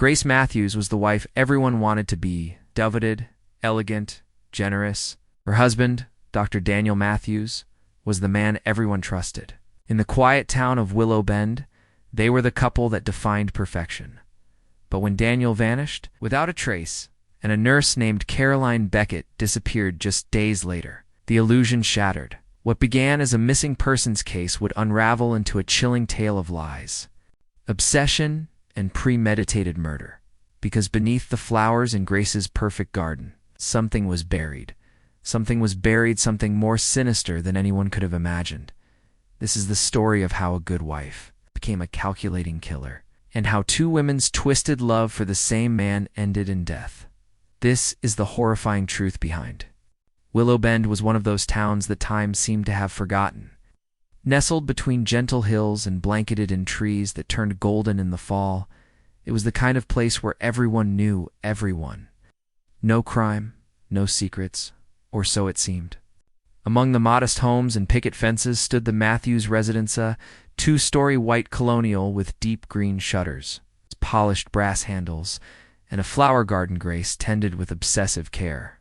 Grace Matthews was the wife everyone wanted to be, devoted, elegant, generous. Her husband, Dr. Daniel Matthews, was the man everyone trusted. In the quiet town of Willow Bend, they were the couple that defined perfection. But when Daniel vanished, without a trace, and a nurse named Caroline Beckett disappeared just days later, the illusion shattered. What began as a missing persons case would unravel into a chilling tale of lies, obsession, and premeditated murder. Because beneath the flowers in Grace's perfect garden, something was buried. Something was buried, something more sinister than anyone could have imagined. This is the story of how a good wife became a calculating killer, and how two women's twisted love for the same man ended in death. This is the horrifying truth behind. Willow Bend was one of those towns that time seemed to have forgotten. Nestled between gentle hills and blanketed in trees that turned golden in the fall, it was the kind of place where everyone knew everyone. No crime, no secrets, or so it seemed. Among the modest homes and picket fences stood the Matthews residence, a two-story white colonial with deep green shutters, polished brass handles, and a flower garden Grace tended with obsessive care.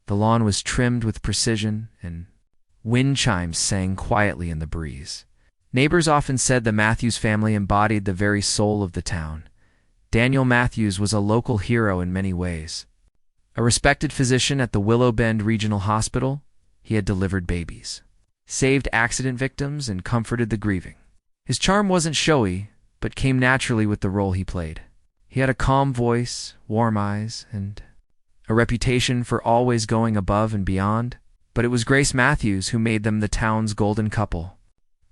The lawn was trimmed with precision, and wind chimes sang quietly in the breeze. Neighbors often said the Matthews family embodied the very soul of the town. Daniel Matthews was a local hero in many ways. A respected physician at the Willow Bend Regional Hospital, he had delivered babies, saved accident victims, and comforted the grieving. His charm wasn't showy, but came naturally with the role he played. He had a calm voice, warm eyes, and a reputation for always going above and beyond. But it was Grace Matthews who made them the town's golden couple.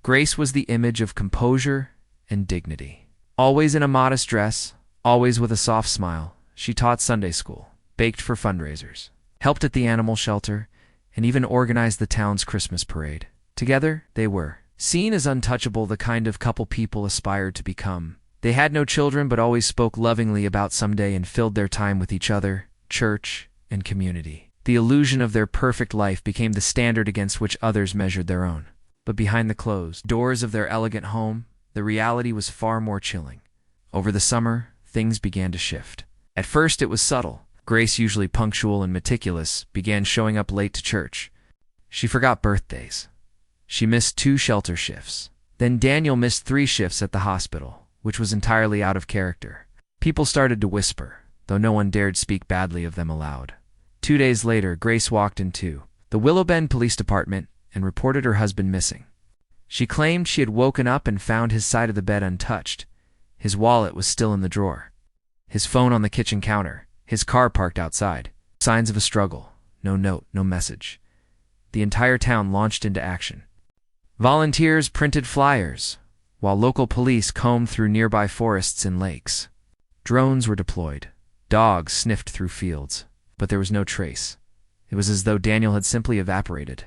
Grace was the image of composure and dignity. Always in a modest dress, always with a soft smile, she taught Sunday school, baked for fundraisers, helped at the animal shelter, and even organized the town's Christmas parade. Together, they were seen as untouchable, the kind of couple people aspired to become. They had no children but always spoke lovingly about someday and filled their time with each other, church, and community. The illusion of their perfect life became the standard against which others measured their own. But behind the closed doors of their elegant home, the reality was far more chilling. Over the summer, things began to shift. At first it was subtle. Grace, usually punctual and meticulous, began showing up late to church. She forgot birthdays. She missed 2 shelter shifts. Then Daniel missed 3 shifts at the hospital, which was entirely out of character. People started to whisper, though no one dared speak badly of them aloud. 2 days later, Grace walked into the Willow Bend Police Department and reported her husband missing. She claimed she had woken up and found his side of the bed untouched. His wallet was still in the drawer, his phone on the kitchen counter, his car parked outside. Signs of a struggle. No note, no message. The entire town launched into action. Volunteers printed flyers, while local police combed through nearby forests and lakes. Drones were deployed. Dogs sniffed through fields, but there was no trace. It was as though Daniel had simply evaporated.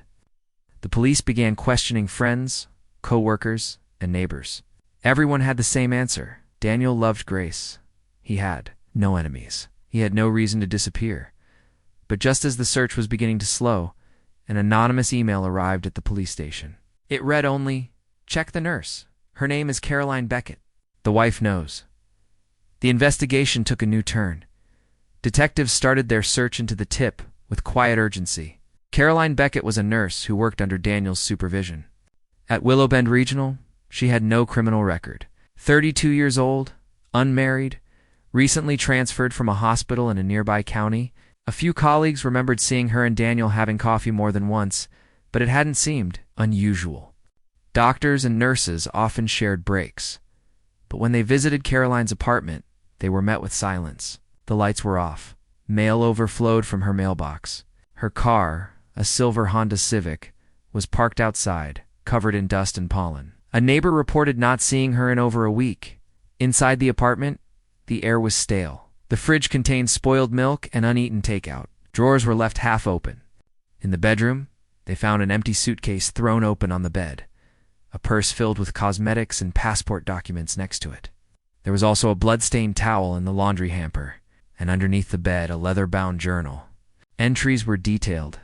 The police began questioning friends, co-workers, and neighbors. Everyone had the same answer. Daniel loved Grace. He had no enemies. He had no reason to disappear. But just as the search was beginning to slow, an anonymous email arrived at the police station. It read only, "Check the nurse. Her name is Caroline Beckett. The wife knows." The investigation took a new turn. Detectives started their search into the tip with quiet urgency. Caroline Beckett was a nurse who worked under Daniel's supervision. At Willow Bend Regional, she had no criminal record. 32 years old, unmarried, recently transferred from a hospital in a nearby county. A few colleagues remembered seeing her and Daniel having coffee more than once, but it hadn't seemed unusual. Doctors and nurses often shared breaks, but when they visited Caroline's apartment, they were met with silence. The lights were off. Mail overflowed from her mailbox. Her car, a silver Honda Civic, was parked outside, covered in dust and pollen. A neighbor reported not seeing her in over a week. Inside the apartment, the air was stale. The fridge contained spoiled milk and uneaten takeout. Drawers were left half open. In the bedroom, they found an empty suitcase thrown open on the bed, a purse filled with cosmetics and passport documents next to it. There was also a blood-stained towel in the laundry hamper, and underneath the bed a leather-bound journal. Entries were detailed.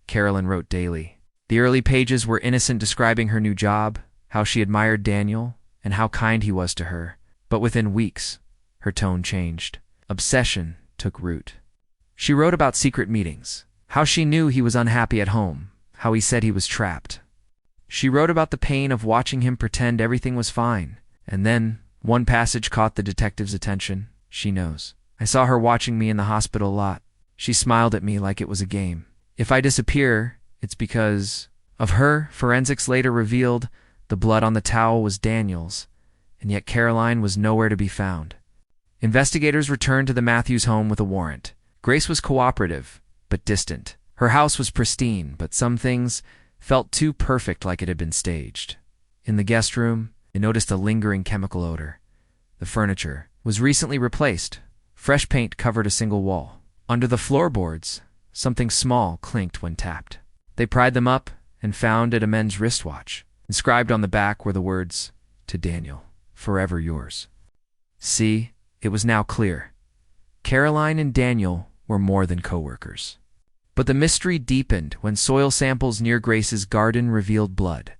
Carolyn wrote daily. The early pages were innocent, describing her new job, how she admired Daniel, and how kind he was to her. But within weeks, Her tone changed. Obsession took root. She wrote about secret meetings, how she knew he was unhappy at home, how he said he was trapped. She wrote about the pain of watching him pretend everything was fine. And then, one passage caught the detective's attention. She knows. I saw her watching me in the hospital a lot. She smiled at me like it was a game. If I disappear, it's because of her. Forensics later revealed the blood on the towel was Daniel's, and yet Caroline was nowhere to be found. Investigators returned to the Matthews home with a warrant. Grace was cooperative, but distant. Her house was pristine, but some things felt too perfect, like it had been staged. In the guest room, they noticed a lingering chemical odor. The furniture was recently replaced. Fresh paint covered a single wall. Under the floorboards, something small clinked when tapped. They pried them up and found it a men's wristwatch. Inscribed on the back were the words, "To Daniel, forever yours." See, it was now clear. Caroline and Daniel were more than co-workers. But the mystery deepened when soil samples near Grace's garden revealed blood.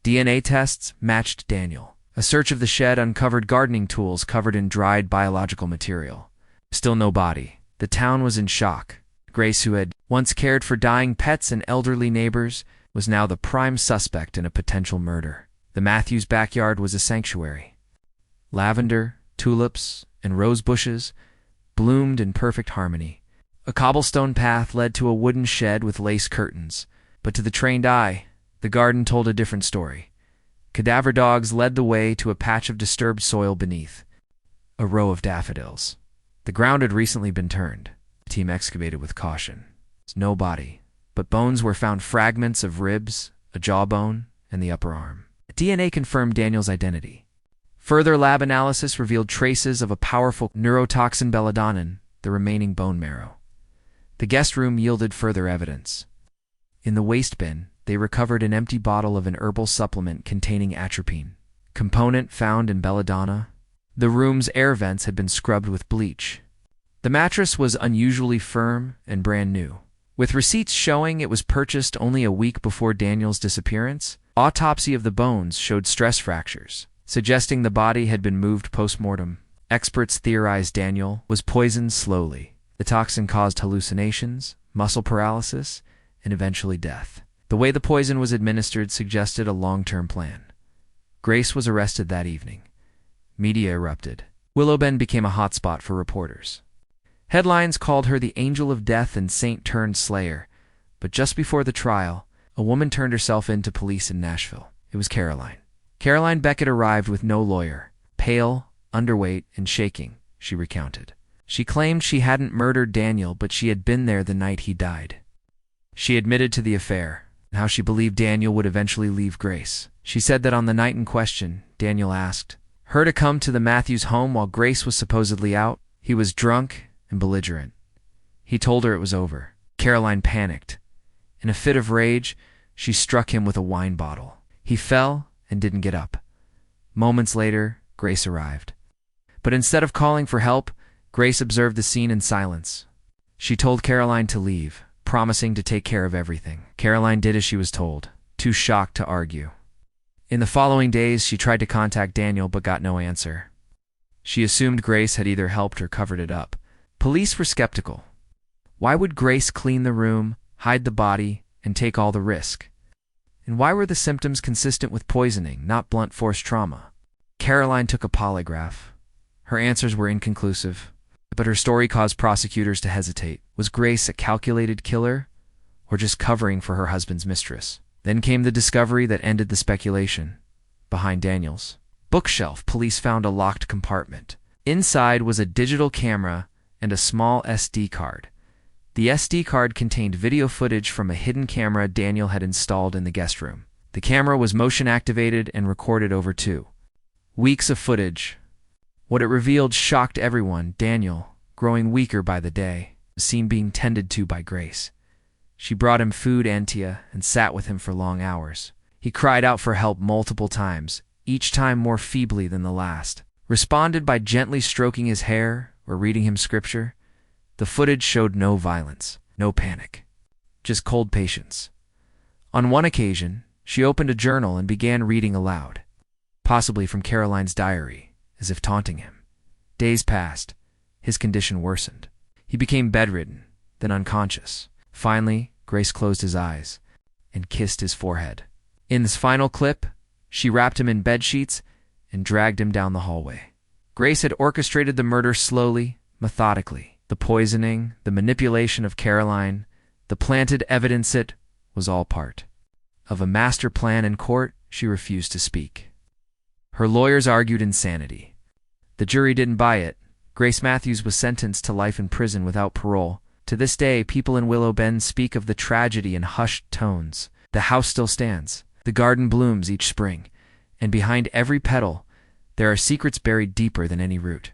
DNA tests matched Daniel. A search of the shed uncovered gardening tools covered in dried biological material. Still no body. The town was in shock. Grace, who had once cared for dying pets and elderly neighbors, was now the prime suspect in a potential murder. The Matthews backyard was a sanctuary. Lavender, tulips, and rose bushes bloomed in perfect harmony. A cobblestone path led to a wooden shed with lace curtains, but to the trained eye, the garden told a different story. Cadaver dogs led the way to a patch of disturbed soil beneath. A row of daffodils. The ground had recently been turned. The team excavated with caution. No body, but bones were found, fragments of ribs, a jawbone, and the upper arm. DNA confirmed Daniel's identity. Further lab analysis revealed traces of a powerful neurotoxin belladonna, the remaining bone marrow. The guest room yielded further evidence. In the waste bin, they recovered an empty bottle of an herbal supplement containing atropine, component found in belladonna. The room's air vents had been scrubbed with bleach. The mattress was unusually firm and brand new. With receipts showing it was purchased only a week before Daniel's disappearance, autopsy of the bones showed stress fractures, suggesting the body had been moved post-mortem. Experts theorized Daniel was poisoned slowly. The toxin caused hallucinations, muscle paralysis, and eventually death. The way the poison was administered suggested a long-term plan. Grace was arrested that evening. Media erupted. Willow Bend became a hotspot for reporters. Headlines called her the Angel of Death and Saint-Turned-Slayer, but just before the trial, a woman turned herself in to police in Nashville. It was Caroline. Caroline Beckett arrived with no lawyer. Pale, underweight, and shaking, she recounted. She claimed she hadn't murdered Daniel, but she had been there the night he died. She admitted to the affair, and how she believed Daniel would eventually leave Grace. She said that on the night in question, Daniel asked her to come to the Matthews home while Grace was supposedly out. He was drunk and belligerent. He told her it was over. Caroline panicked. In a fit of rage, she struck him with a wine bottle. He fell and didn't get up. Moments later, Grace arrived. But instead of calling for help, Grace observed the scene in silence. She told Caroline to leave, promising to take care of everything. Caroline did as she was told, too shocked to argue. In the following days, she tried to contact Daniel but got no answer. She assumed Grace had either helped or covered it up. Police were skeptical. Why would Grace clean the room, hide the body, and take all the risk? And why were the symptoms consistent with poisoning, not blunt force trauma? Caroline took a polygraph. Her answers were inconclusive, but her story caused prosecutors to hesitate. Was Grace a calculated killer, or just covering for her husband's mistress? Then came the discovery that ended the speculation. Behind Daniel's bookshelf, police found a locked compartment. Inside was a digital camera and a small SD card. The SD card contained video footage from a hidden camera Daniel had installed in the guest room. The camera was motion-activated and recorded over 2 weeks of footage. What it revealed shocked everyone. Daniel, growing weaker by the day, was seen being tended to by Grace. She brought him food, Antia, and sat with him for long hours. He cried out for help multiple times, each time more feebly than the last. Responded by gently stroking his hair or reading him scripture. The footage showed no violence, no panic, just cold patience. On one occasion, she opened a journal and began reading aloud, possibly from Caroline's diary, as if taunting him. Days passed. His condition worsened. He became bedridden, then unconscious. Finally, Grace closed his eyes and kissed his forehead. In this final clip, she wrapped him in bedsheets and dragged him down the hallway. Grace had orchestrated the murder slowly, methodically. The poisoning, the manipulation of Caroline, the planted evidence, it was all part of a master plan. In court, she refused to speak. Her lawyers argued insanity. The jury didn't buy it. Grace Matthews was sentenced to life in prison without parole. To this day, people in Willow Bend speak of the tragedy in hushed tones. The house still stands. The garden blooms each spring, and behind every petal, there are secrets buried deeper than any root.